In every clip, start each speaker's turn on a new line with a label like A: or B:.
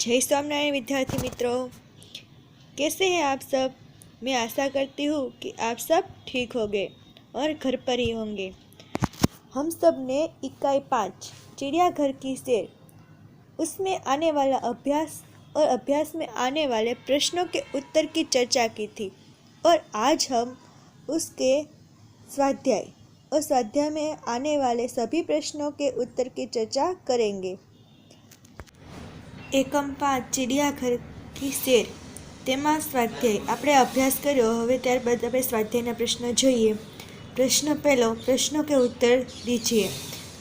A: जय स्वामीनारायण विद्यार्थी मित्रों, कैसे हैं आप सब। मैं आशा करती हूँ कि आप सब ठीक होंगे और घर पर ही होंगे। हम सब ने इकाई 5 चिड़ियाघर की सैर उसमें आने वाला अभ्यास और अभ्यास में आने वाले प्रश्नों के उत्तर की चर्चा की थी और आज हम उसके स्वाध्याय और स्वाध्याय में आने वाले सभी प्रश्नों के उत्तर की चर्चा करेंगे। एकम 5 चिड़ियाघर की सैर तेमा स्वाध्याय આપણે અભ્યાસ કર્યો। હવે ત્યારબાદ આપણે સ્વાધ્યાયના પ્રશ્નો જોઈએ। प्रश्न पहलो, प्रश्नों के उत्तर दीजिए।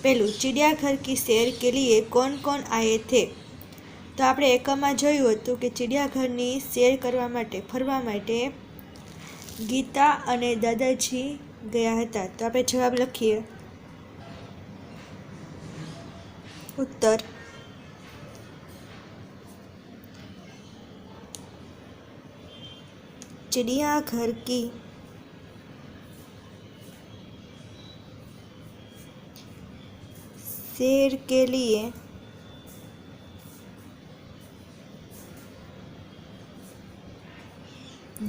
A: पहलू, चिड़ियाघर की सैर के लिए कौन कौन आए थे। तो આપણે એકમમાં જોયું હતું કે ચિડિયાઘરની સૈર કરવા માટે ફરવા માટે ગીતા અને દાદાજી ગયા હતા। તો આપણે જવાબ લખીએ। उत्तर, चिड़ियाघर की सैर के लिए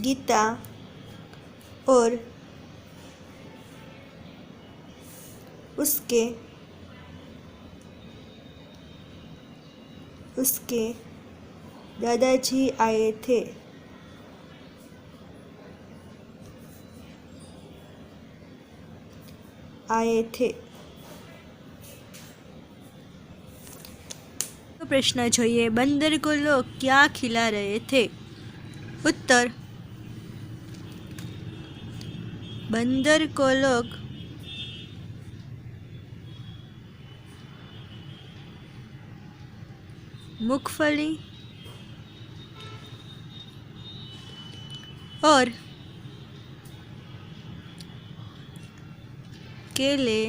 A: गीता और उसके दादाजी आए थे। तो प्रश्न જોઈએ, बंदर को लोग क्या खिला रहे थे। उत्तर, बंदर को लोग मूंगफली और केले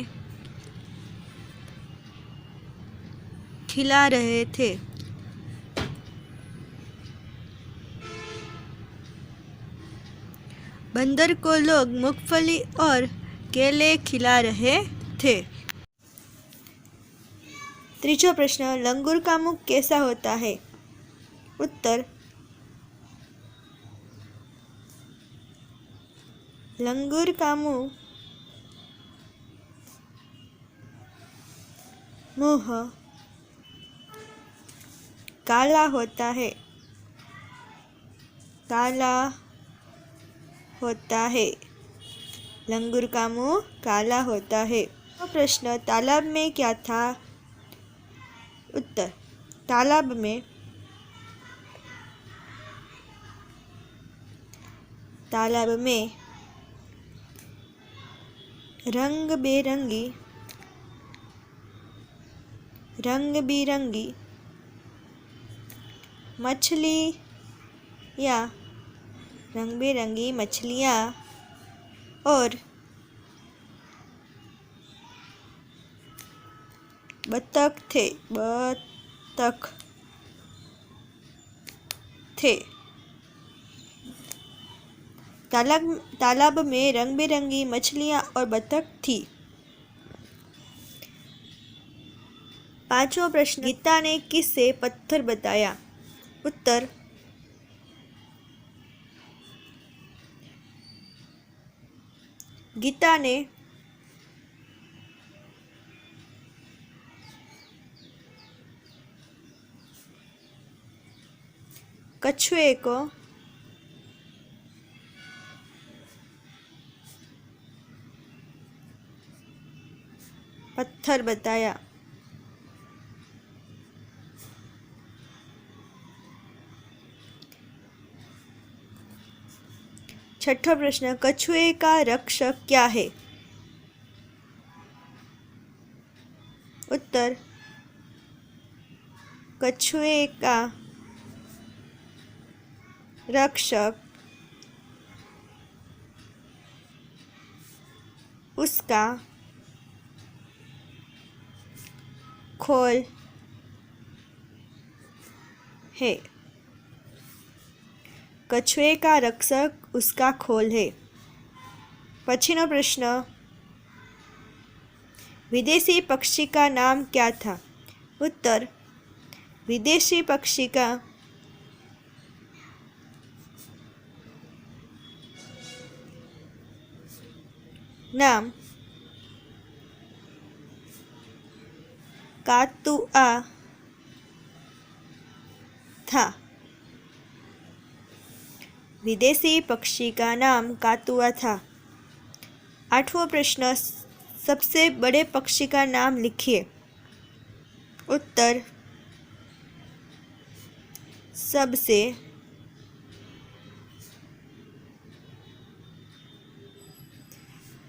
A: खिला रहे थे। बंदर को लोग मूंगफली और केले खिला रहे थे। तीसरा प्रश्न, लंगूर का मुख कैसा होता है। उत्तर, लंगूर का मुंह काला होता है। लंगूर का मुंह काला होता है। तो प्रश्न, तालाब में क्या था। उत्तर, तालाब में रंग बिरंगी मछलियाँ और बतख थे। तालाब में रंग बिरंगी मछलियाँ और बतख थी। पांचवा प्रश्न, गीता ने किसे पत्थर बताया। उत्तर, गीता ने कछुए को पत्थर बताया। छठा प्रश्न, कछुए का रक्षक क्या है। उत्तर, कछुए का रक्षक उसका खोल है। कछुए का रक्षक उसका खोल है। पछीनो प्रश्न, विदेशी पक्षी का नाम क्या था। उत्तर, विदेशी पक्षी का नाम कातुआ था। विदेशी पक्षी का नाम कातुआ था। 8वां प्रश्न, सबसे बड़े पक्षी का नाम लिखिए। उत्तर, सबसे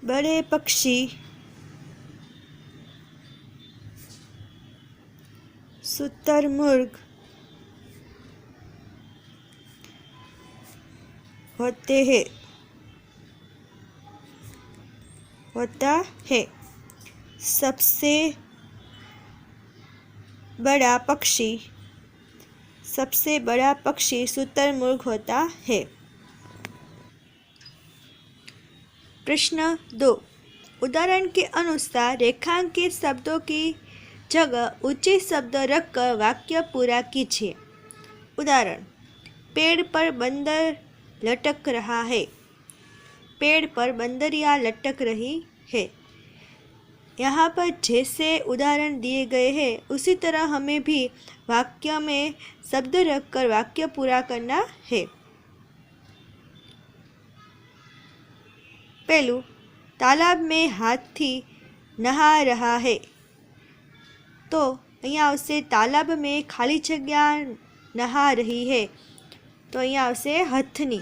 A: बड़े पक्षी शुतुरमुर्ग होता है। सबसे बड़ा पक्षी शुतुरमुर्ग होता है। प्रश्न 2, उदाहरण के अनुसार रेखांकित शब्दों की जगह उचित शब्द रखकर वाक्य पूरा कीजिए। उदाहरण, पेड़ पर बंदर लटक रहा है। पेड़ पर बंदरियां लटक रही है। यहाँ पर जैसे उदाहरण दिए गए हैं उसी तरह हमें भी वाक्य में शब्द रखकर वाक्य पूरा करना है। पहलू, तालाब में हाथी नहा रहा है। तो અહીંયા આવશે તાલાબ में ખાલી જગ્યા નહા રહી है, तो અહીંયા આવશે હથની।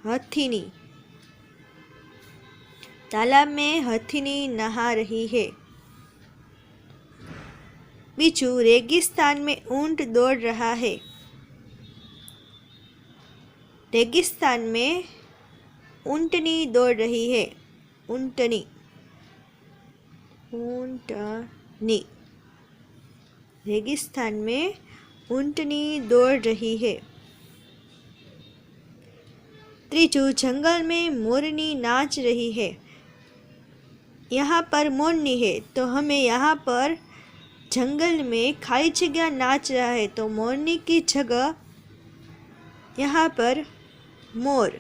A: हथनी, तालाब में हथनी नहा रही है। बीजू, रेगिस्तान में ऊंट दौड़ रहा है। रेगिस्तान में ऊंटनी दौड़ रही है। ऊंटनी, रेगिस्तान में ऊंटनी दौड़ रही है। तीजू, जंगल में मोरनी नाच रही है। यहाँ पर मोरनी है तो हमें यहाँ पर जंगल में खाली जगह नाच रहा है तो मोरनी की जगह यहाँ पर मोर।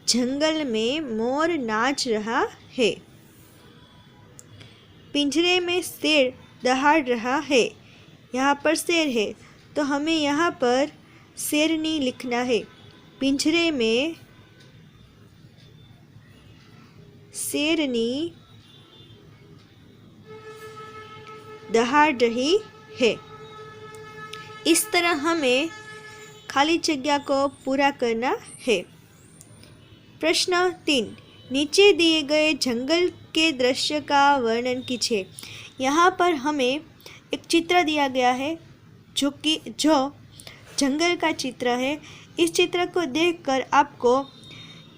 A: जंगल में मोर नाच रहा है। पिंजरे में शेर दहाड़ रहा है। यहाँ पर शेर है तो हमें यहाँ पर शेरनी लिखना है। पिंजरे में शेरनी दहाड़ रही है। इस तरह हमें खाली जगह को पूरा करना है। प्रश्न 3, नीचे दिए गए जंगल के दृश्य का वर्णन कीजिए। यहाँ पर हमें एक चित्र दिया गया है जो जंगल का चित्र है। इस चित्र को देखकर आपको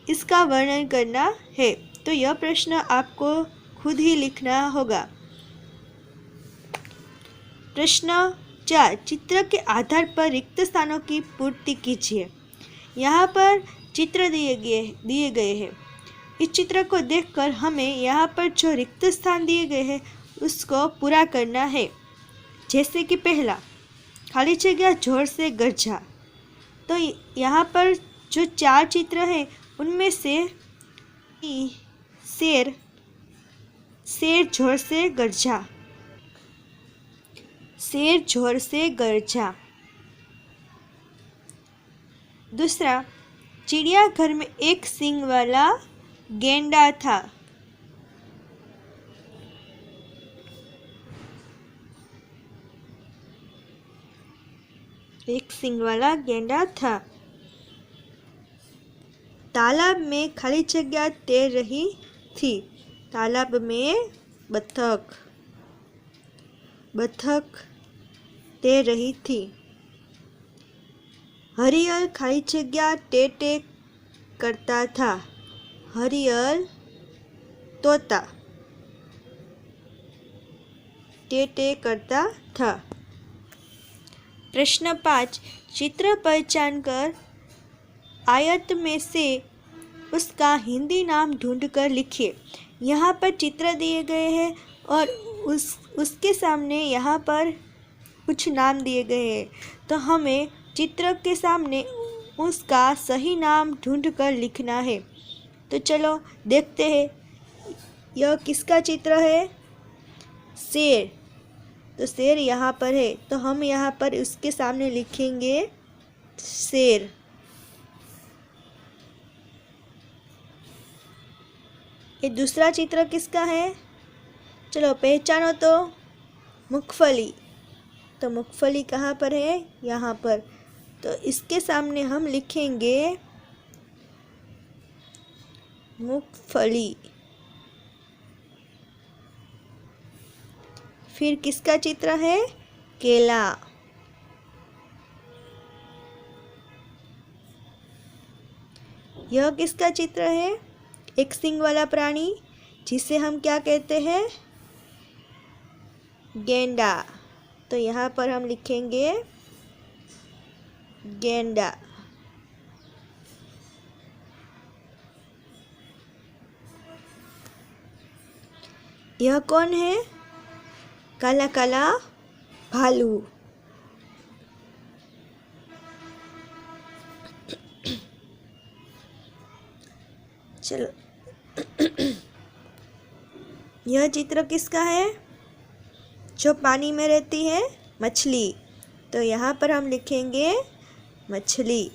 A: इसका वर्णन करना है। तो यह प्रश्न आपको खुद ही लिखना होगा। प्रश्न 4, चित्र के आधार पर रिक्त स्थानों की पूर्ति कीजिए। यहाँ पर चित्र दिए गए हैं। इस चित्र को देखकर हमें यहाँ पर जो रिक्त स्थान दिए गए हैं उसको पूरा करना है। जैसे कि पहला, खाली जगह जोर से गरजा। तो यहाँ पर जो 4 चित्र हैं उनमें से शेर जोर से गरजा। शेर जोर से गरजा। दूसरा, चिड़ियाघर में एक सींग वाला गेंडा था। एक सींग वाला गेंडा था। तालाब में खाली जगह तैर रही थी। तालाब में बतख तैर रही थी। हरियल खाली जगह टे करता था। हरियल तोता टे करता था। प्रश्न 5, चित्र पहचान कर आयत में से उसका हिंदी नाम ढूंढकर लिखिए। यहाँ पर चित्र दिए गए हैं और उसके सामने यहाँ पर कुछ नाम दिए गए हैं, तो हमें चित्र के सामने उसका सही नाम ढूंढकर लिखना है। तो चलो देखते हैं, यह किसका चित्र है? शेर। तो शेर यहाँ पर है, तो हम यहाँ पर उसके सामने लिखेंगे शेर। ये दूसरा चित्र किसका है? चलो पहचानो तो। मूंगफली। तो मूंगफली कहाँ पर है? यहाँ पर। तो इसके सामने हम लिखेंगे मूंगफली। फिर किसका चित्र है? केला। यह किसका चित्र है? एक सींग वाला प्राणी, जिसे हम क्या कहते हैं? गेंडा। तो यहाँ पर हम लिखेंगे गेंडा। यह कौन है? काला काला भालू। चलो यह चित्र किसका है? जो पानी में रहती है? मछली। तो यहाँ पर हम लिखेंगे मछली।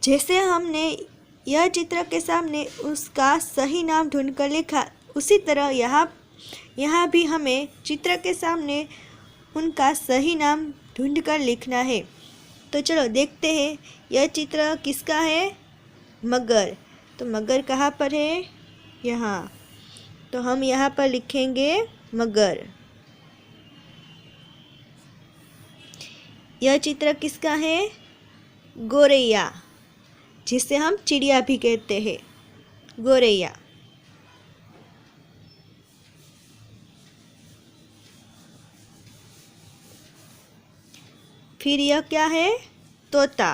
A: जैसे हमने यह चित्र के सामने उसका सही नाम ढूंढकर लिखा, उसी तरह यहाँ भी हमें चित्र के सामने उनका सही नाम ढूंढकर लिखना है। तो चलो देखते हैं, यह चित्र किसका है? मगर। तो मगर कहाँ पर है? यहाँ। तो हम यहाँ पर लिखेंगे मगर। यह चित्र किसका है? गोरैया, जिसे हम चिड़िया भी कहते हैं, गोरैया। फिर यह क्या है? तोता।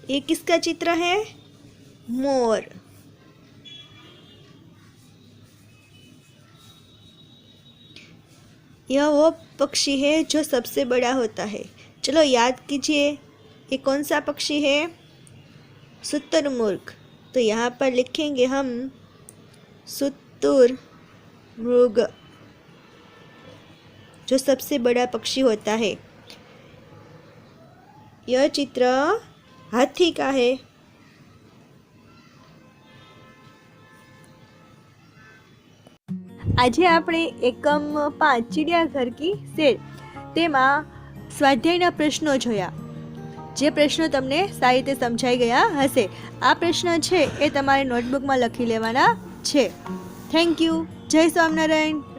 A: ये किसका चित्र है? मोर। यह वो पक्षी है जो सबसे बड़ा होता है। चलो याद कीजिए, ये कौन सा पक्षी है? शुतुरमुर्ग। तो यहाँ पर लिखेंगे हम शुतुरमुर्ग, जो सबसे बड़ा पक्षी होता है। यह चित्र हाथी का है। આજે આપણે એકમ 5 ચિડિયાઘર કી સેર તેમાં સ્વાધ્યાયના પ્રશ્નો જોયા, જે પ્રશ્નો તમને સારી રીતે સમજાઈ ગયા હશે। આ પ્રશ્નો છે એ તમારે નોટબુકમાં લખી લેવાના છે। Thank you. જય સ્વામિનારાયણ।